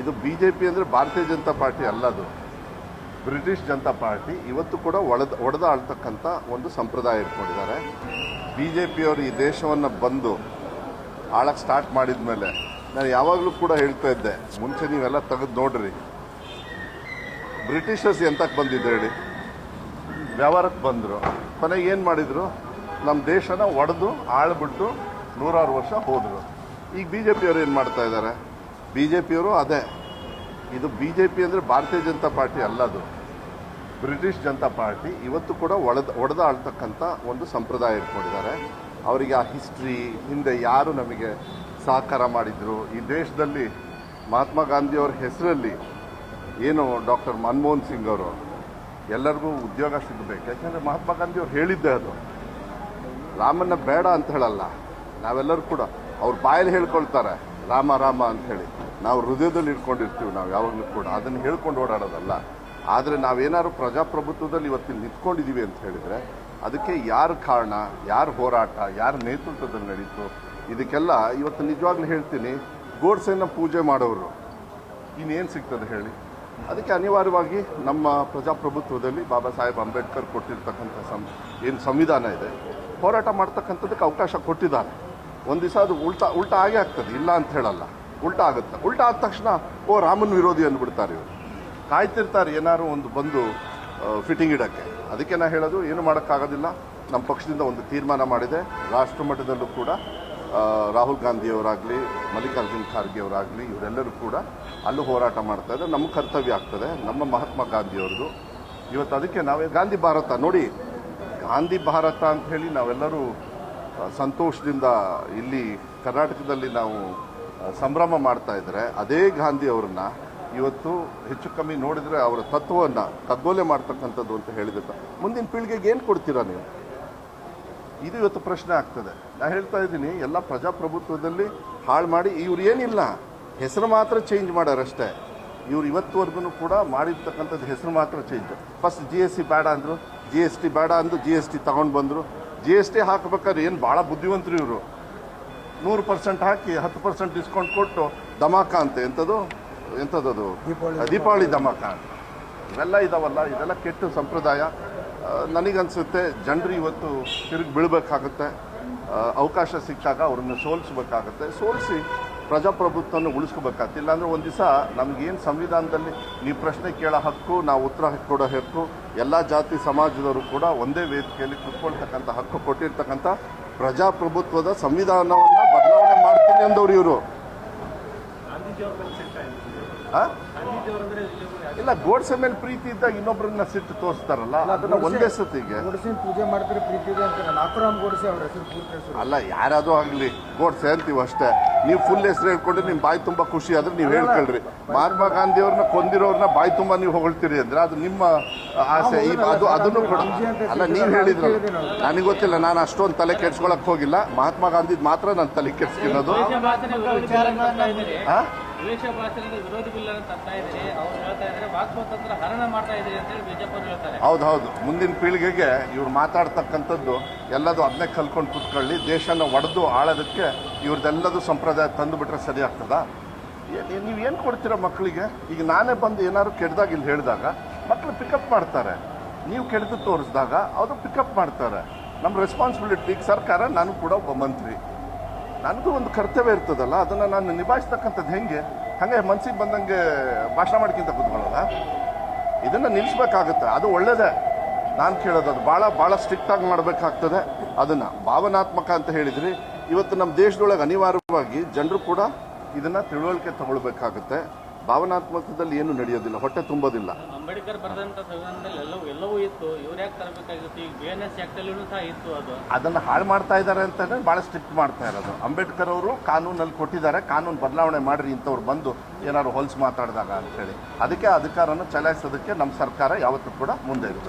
ಇದು BJP ಅಂದರೆ ಭಾರತೀಯ ಜನತಾ ಪಾರ್ಟಿ ಅಲ್ಲ, ಅದು ಬ್ರಿಟಿಷ್ ಜನತಾ ಪಾರ್ಟಿ. ಇವತ್ತು ಕೂಡ ಒಡೆದ ಆಳ್ತಕ್ಕಂಥ ಒಂದು ಸಂಪ್ರದಾಯ ಇಟ್ಕೊಂಡಿದ್ದಾರೆ. BJPಯವರು ಈ ದೇಶವನ್ನು ಬಂದು ಆಳಕ್ಕೆ ಸ್ಟಾರ್ಟ್ ಮಾಡಿದ ಮೇಲೆ ನಾನು ಯಾವಾಗಲೂ ಕೂಡ ಹೇಳ್ತಾ ಇದ್ದೆ, ಮುಂಚೆ ನೀವೆಲ್ಲ ತೆಗೆದು ನೋಡ್ರಿ, ಬ್ರಿಟಿಷರ್ಸ್ ಎಂತಕ್ಕೆ ಬಂದಿದ್ದು ಹೇಳಿ, ವ್ಯವಹಾರಕ್ಕೆ ಬಂದರು. ಕೊನೆಗೆ ಏನು ಮಾಡಿದರು, ನಮ್ಮ ದೇಶನ ಒಡೆದು ಆಳ್ಬಿಟ್ಟು 100 ವರ್ಷ ಹೋದರು. ಈಗ BJPಯವರು ಏನು ಮಾಡ್ತಾ ಇದ್ದಾರೆ, BJPಯವರು ಅದೇ. ಇದು BJP ಅಂದರೆ ಭಾರತೀಯ ಜನತಾ ಪಾರ್ಟಿ ಅಲ್ಲ, ಅದು ಬ್ರಿಟಿಷ್ ಜನತಾ ಪಾರ್ಟಿ. ಇವತ್ತು ಕೂಡ ಒಡೆದ ಆಳ್ತಕ್ಕಂಥ ಒಂದು ಸಂಪ್ರದಾಯ ಇಟ್ಕೊಂಡಿದ್ದಾರೆ. ಅವರಿಗೆ ಆ ಹಿಸ್ಟ್ರಿ, ಹಿಂದೆ ಯಾರು ನಮಗೆ ಸಹಕಾರ ಮಾಡಿದರು, ಈ ದೇಶದಲ್ಲಿ ಮಹಾತ್ಮ ಗಾಂಧಿಯವರ ಹೆಸರಲ್ಲಿ ಏನು ಡಾಕ್ಟರ್ ಮನಮೋಹನ್ ಸಿಂಗ್ ಅವರು ಎಲ್ಲರಿಗೂ ಉದ್ಯೋಗ ಸಿಗಬೇಕು. ಯಾಕೆಂದರೆ ಮಹಾತ್ಮ ಗಾಂಧಿಯವ್ರು ಹೇಳಿದ್ದೆ ಅದು, ರಾಮನ್ನ ಬೇಡ ಅಂತ ಹೇಳಲ್ಲ. ನಾವೆಲ್ಲರೂ ಕೂಡ ಅವ್ರ ಬಾಯಲ್ಲಿ ಹೇಳ್ಕೊಳ್ತಾರೆ ರಾಮ ರಾಮ ಅಂತ ಹೇಳಿ, ನಾವು ಹೃದಯದಲ್ಲಿ ಇಟ್ಕೊಂಡಿರ್ತೀವಿ. ನಾವು ಯಾವಾಗಲೂ ಕೂಡ ಅದನ್ನು ಹೇಳ್ಕೊಂಡು ಓಡಾಡೋದಲ್ಲ. ಆದರೆ ನಾವೇನಾದ್ರು ಪ್ರಜಾಪ್ರಭುತ್ವದಲ್ಲಿ ಇವತ್ತು ನಿಂತ್ಕೊಂಡಿದ್ದೀವಿ ಅಂತ ಹೇಳಿದರೆ ಅದಕ್ಕೆ ಯಾರು ಕಾರಣ, ಯಾರು ಹೋರಾಟ, ಯಾರ ನೇತೃತ್ವದಲ್ಲಿ ನಡೀತು, ಇದಕ್ಕೆಲ್ಲ ಇವತ್ತು ನಿಜವಾಗ್ಲೂ ಹೇಳ್ತೀನಿ, ಗೋಡ್ಸೆನ ಪೂಜೆ ಮಾಡೋರು ಇನ್ನೇನು ಸಿಗ್ತದೆ ಹೇಳಿ. ಅದಕ್ಕೆ ಅನಿವಾರ್ಯವಾಗಿ ನಮ್ಮ ಪ್ರಜಾಪ್ರಭುತ್ವದಲ್ಲಿ ಬಾಬಾ ಸಾಹೇಬ್ ಅಂಬೇಡ್ಕರ್ ಕೊಟ್ಟಿರ್ತಕ್ಕಂಥ ಏನು ಸಂವಿಧಾನ ಇದೆ, ಹೋರಾಟ ಮಾಡ್ತಕ್ಕಂಥದ್ದಕ್ಕೆ ಅವಕಾಶ ಕೊಟ್ಟಿದ್ದಾರೆ. ಒಂದು ದಿವಸ ಅದು ಉಲ್ಟಾ ಆಗೇ ಆಗ್ತದೆ, ಇಲ್ಲ ಅಂತ ಹೇಳಲ್ಲ, ಉಲ್ಟಾ ಆಗುತ್ತೆ. ಉಲ್ಟಾ ಆದ ತಕ್ಷಣ ರಾಮನ ವಿರೋಧಿ ಅಂದ್ಬಿಡ್ತಾರೆ ಇವರು. ಕಾಯ್ತಿರ್ತಾರೆ ಏನಾದ್ರು ಒಂದು ಬಂದು ಫಿಟ್ಟಿಂಗ್ ಇಡೋಕ್ಕೆ. ಅದಕ್ಕೆ ನಾ ಹೇಳೋದು, ಏನು ಮಾಡೋಕ್ಕಾಗೋದಿಲ್ಲ. ನಮ್ಮ ಪಕ್ಷದಿಂದ ಒಂದು ತೀರ್ಮಾನ ಮಾಡಿದೆ, ರಾಷ್ಟ್ರ ಮಟ್ಟದಲ್ಲೂ ಕೂಡ ರಾಹುಲ್ ಗಾಂಧಿಯವರಾಗಲಿ, ಮಲ್ಲಿಕಾರ್ಜುನ್ ಖರ್ಗೆ ಅವರಾಗಲಿ, ಇವರೆಲ್ಲರೂ ಕೂಡ ಅಲ್ಲೂ ಹೋರಾಟ ಮಾಡ್ತಾ ಇದ್ದಾರೆ. ನಮ್ಮ ಕರ್ತವ್ಯ ಆಗ್ತದೆ, ನಮ್ಮ ಮಹಾತ್ಮ ಗಾಂಧಿಯವ್ರದ್ದು. ಇವತ್ತು ಅದಕ್ಕೆ ನಾವೇ ಗಾಂಧಿ ಭಾರತ ನೋಡಿ, ಗಾಂಧಿ ಭಾರತ ಅಂತ ಹೇಳಿ ನಾವೆಲ್ಲರೂ ಸಂತೋಷದಿಂದ ಇಲ್ಲಿ ಕರ್ನಾಟಕದಲ್ಲಿ ನಾವು ಸಂಭ್ರಮ ಮಾಡ್ತಾ ಇದ್ದರೆ, ಅದೇ ಗಾಂಧಿಯವ್ರನ್ನ ಇವತ್ತು ಹೆಚ್ಚು ಕಮ್ಮಿ ನೋಡಿದರೆ ಅವರ ತತ್ವವನ್ನು ಕಗ್ಗೊಲೆ ಮಾಡ್ತಕ್ಕಂಥದ್ದು ಅಂತ ಹೇಳಿದ್ರೆ ಮುಂದಿನ ಪೀಳಿಗೆಗೆ ಏನು ಕೊಡ್ತೀರಾ ನೀವು? ಇದು ಇವತ್ತು ಪ್ರಶ್ನೆ ಆಗ್ತದೆ. ನಾನು ಹೇಳ್ತಾ ಇದ್ದೀನಿ, ಎಲ್ಲ ಪ್ರಜಾಪ್ರಭುತ್ವದಲ್ಲಿ ಹಾಳು ಮಾಡಿ ಇವ್ರು ಏನಿಲ್ಲ, ಹೆಸರು ಮಾತ್ರ ಚೇಂಜ್ ಮಾಡ್ಯಾರಷ್ಟೇ. ಇವ್ರು ಇವತ್ತುವರೆಗೂ ಕೂಡ ಮಾಡಿರ್ತಕ್ಕಂಥದ್ದು ಹೆಸರು ಮಾತ್ರ ಚೇಂಜ್. ಫಸ್ಟ್ GST ಬೇಡ ಅಂದರು, GST ಬೇಡ ಅಂದು GST ತಗೊಂಡು ಬಂದರು. GST ಹಾಕಬೇಕಾದ್ರೆ ಏನು ಭಾಳ ಬುದ್ಧಿವಂತರು ಇವರು. 100% ಹಾಕಿ 10% ಡಿಸ್ಕೌಂಟ್ ಕೊಟ್ಟು ಧಮಾಕ ಅಂತ, ಎಂಥದ್ದು ದೀಪಾವಳಿ ಧಮಾಕ ಅಂತ ಇವೆಲ್ಲ ಇದಾವಲ್ಲ, ಇದೆಲ್ಲ ಕೆಟ್ಟ ಸಂಪ್ರದಾಯ. ನನಗನ್ಸುತ್ತೆ ಜನರು ಇವತ್ತು ತಿರುಗಿ ಬೀಳಬೇಕಾಗುತ್ತೆ. ಅವಕಾಶ ಸಿಕ್ಕಾಗ ಅವ್ರನ್ನ ಸೋಲಿಸ್ಬೇಕಾಗತ್ತೆ. ಸೋಲಿಸಿ ಪ್ರಜಾಪ್ರಭುತ್ವವನ್ನು ಉಳಿಸ್ಕೋಬೇಕಾಗತ್ತೆ. ಇಲ್ಲಾಂದರೆ ಒಂದು ದಿವಸ ನಮಗೇನು ಸಂವಿಧಾನದಲ್ಲಿ ನೀವು ಪ್ರಶ್ನೆ ಕೇಳೋ ಹಕ್ಕು, ನಾವು ಉತ್ತರ ಕೊಡೋ ಹಕ್ಕು, ಎಲ್ಲ ಜಾತಿ ಸಮಾಜದವರು ಕೂಡ ಒಂದೇ ವೇದಿಕೆಯಲ್ಲಿ ಕುತ್ಕೊಳ್ತಕ್ಕಂಥ ಹಕ್ಕು ಕೊಟ್ಟಿರ್ತಕ್ಕಂಥ ಪ್ರಜಾಪ್ರಭುತ್ವದ ಸಂವಿಧಾನವನ್ನು ಬದಲಾವಣೆ ಮಾಡ್ತೀನಿ ಅಂದವ್ರು ಇವರು. ಇಲ್ಲ, ಗೋಡ್ಸೆ ಮೇಲೆ ಪ್ರೀತಿ ಇದ್ದಾಗ ಇನ್ನೊಬ್ಬರನ್ನ ಸಿಟ್ಟು ತೋರಿಸ್ತಾರಲ್ಲ, ಅದನ್ನ ಒಂದೇ ಸತಿಗೆ ಪೂಜೆ ಮಾಡ್ತಾರೆ, ಪ್ರೀತಿ ಇದೆ ಅಂತ ನಾಥರಾಮ್ ಗೋಡ್ಸೆ ಅವ್ರ ಹೆಸರು ಅಲ್ಲ, ಯಾರಾದರೂ ಆಗಲಿ ಗೋಡ್ಸೆ ಅಂತೀವಿ ಅಷ್ಟೇ. ನೀವು ಫುಲ್ ಹೆಸರು ಹೇಳ್ಕೊಂಡ್ರೆ ನಿಮ್ಮ ಬಾಯಿ ತುಂಬ ಖುಷಿ ಆದ್ರೆ ನೀವು ಹೇಳ್ಕೊಳ್ರಿ. ಮಹಾತ್ಮ ಗಾಂಧಿಯವ್ರನ್ನ ಕೊಂದಿರೋರ್ನ ಬಾಯಿ ತುಂಬ ನೀವು ಹೊಗಳ್ತೀರಿ ಅಂದ್ರೆ ಅದು ನಿಮ್ಮ ಆಸೆ. ಅದನ್ನು ಕೂಡ ಅಲ್ಲ, ನೀವು ಹೇಳಿದ್ರು, ನನಗೆ ಗೊತ್ತಿಲ್ಲ, ನಾನು ಅಷ್ಟೊಂದು ತಲೆ ಕೆಡ್ಸ್ಕೊಳಕ್ ಹೋಗಿಲ್ಲ. ಮಹಾತ್ಮ ಗಾಂಧಿದ್ ಮಾತ್ರ ನಾನು ತಲೆ ಕೆಡ್ಸ್ಕೊಳ್ಳೋದು. ದ್ವೇಷ ಭಾಷೆಗೆ ವಿರೋಧಿ ಬಿಲ್ ಅಂತ ಇದ್ದಾರೆ. ಅವ್ರು ಹೇಳ್ತಾ ಇದ್ದಾರೆ ವಾಕ್ ಸ್ವಾತಂತ್ರ್ಯ ಹರಣ ಮಾಡ್ತಾ ಇದ್ದಾರೆ ಅಂತ ಹೇಳಿ ಬಿಜೆಪಿ ಹೇಳ್ತಾರೆ. ಹೌದು, ಮುಂದಿನ ಪೀಳಿಗೆಗೆ ಇವ್ರು ಮಾತಾಡ್ತಕ್ಕಂಥದ್ದು ಎಲ್ಲದೂ ಅದನ್ನೇ ಕಲ್ಕೊಂಡು ಕೂತ್ಕೊಳ್ಳಿ. ದೇಶನ ಒಡೆದು ಆಳೋದಕ್ಕೆ ಇವ್ರದ್ದೆಲ್ಲದೂ ಸಂಪ್ರದಾಯ ತಂದು ಬಿಟ್ರೆ ಸರಿ ಆಗ್ತದಾ? ನೀವೇನು ಕೊಡ್ತೀರ ಮಕ್ಕಳಿಗೆ? ಈಗ ನಾನೇ ಬಂದು ಏನಾದ್ರು ಕೆಡ್ದಾಗ ಇಲ್ಲಿ ಹೇಳಿದಾಗ ಮಕ್ಕಳು ಪಿಕಪ್ ಮಾಡ್ತಾರೆ. ನೀವು ಕೆಡ್ದು ತೋರಿಸಿದಾಗ ಅವರು ಪಿಕಪ್ ಮಾಡ್ತಾರೆ. ನಮ್ಮ ರೆಸ್ಪಾನ್ಸಿಬಿಲಿಟಿ. ಈಗ ಸರ್ಕಾರ, ನಾನು ಕೂಡ ಒಬ್ಬ ಮಂತ್ರಿ, ನನಗೂ ಒಂದು ಕರ್ತವ್ಯ ಇರ್ತದಲ್ಲ, ಅದನ್ನು ನಾನು ನಿಭಾಯಿಸ್ತಕ್ಕಂಥದ್ದು ಹೆಂಗೆ? ಹಾಗೆ ಮನ್ಸಿಗೆ ಬಂದಂಗೆ ಭಾಷಣ ಮಾಡ್ಕಿಂತ ಕೂತ್ಕೊಳ್ಳೋಲ್ಲ. ಇದನ್ನು ನಿಲ್ಲಿಸ್ಬೇಕಾಗುತ್ತೆ. ಅದು ಒಳ್ಳೆಯದೇ. ನಾನು ಕೇಳೋದು ಅದು ಭಾಳ ಸ್ಟ್ರಿಕ್ಟಾಗಿ ಮಾಡಬೇಕಾಗ್ತದೆ. ಅದನ್ನು ಭಾವನಾತ್ಮಕ ಅಂತ ಹೇಳಿದ್ರಿ. ಇವತ್ತು ನಮ್ಮ ದೇಶದೊಳಗೆ ಅನಿವಾರ್ಯವಾಗಿ ಜನರು ಕೂಡ ಇದನ್ನು ತಿಳುವಳಿಕೆ ತಗೊಳ್ಬೇಕಾಗುತ್ತೆ. ಭಾವನಾತ್ಮಕದಲ್ಲಿ ಏನು ನಡೆಯೋದಿಲ್ಲ, ಹೊಟ್ಟೆ ತುಂಬೋದಿಲ್ಲ. ಅಂಬೇಡ್ಕರ್ ಬರೆದಂಥ ಸಂವಿಧಾನದಲ್ಲಿ ಎಲ್ಲವೂ ಇತ್ತು, ಇವ್ರು ಯಾಕೆ ತರಬೇಕಾಗಿತ್ತು? ಈಗ BNS ಆ್ಯಕ್ಟಲ್ಲೂ ಸಹ ಇತ್ತು. ಅದನ್ನು ಹಾಳು ಮಾಡ್ತಾ ಇದ್ದಾರೆ ಅಂತಲೇ ಭಾಳ ಸ್ಟ್ರಿಕ್ಟ್ ಮಾಡ್ತಾ ಇರೋದು. ಅಂಬೇಡ್ಕರ್ ಅವರು ಕಾನೂನಲ್ಲಿ ಕೊಟ್ಟಿದ್ದಾರೆ, ಕಾನೂನು ಬದಲಾವಣೆ ಮಾಡಿರಿ ಇಂಥವ್ರು ಬಂದು ಏನಾದ್ರು ಹೊಲ್ಸ್ ಮಾತಾಡಿದಾಗ ಅಂತೇಳಿ. ಅದಕ್ಕೆ ಅಧಿಕಾರನ ಚಲಾಯಿಸೋದಕ್ಕೆ ನಮ್ಮ ಸರ್ಕಾರ ಯಾವತ್ತೂ ಕೂಡ ಮುಂದೆ ಇರುತ್ತೆ.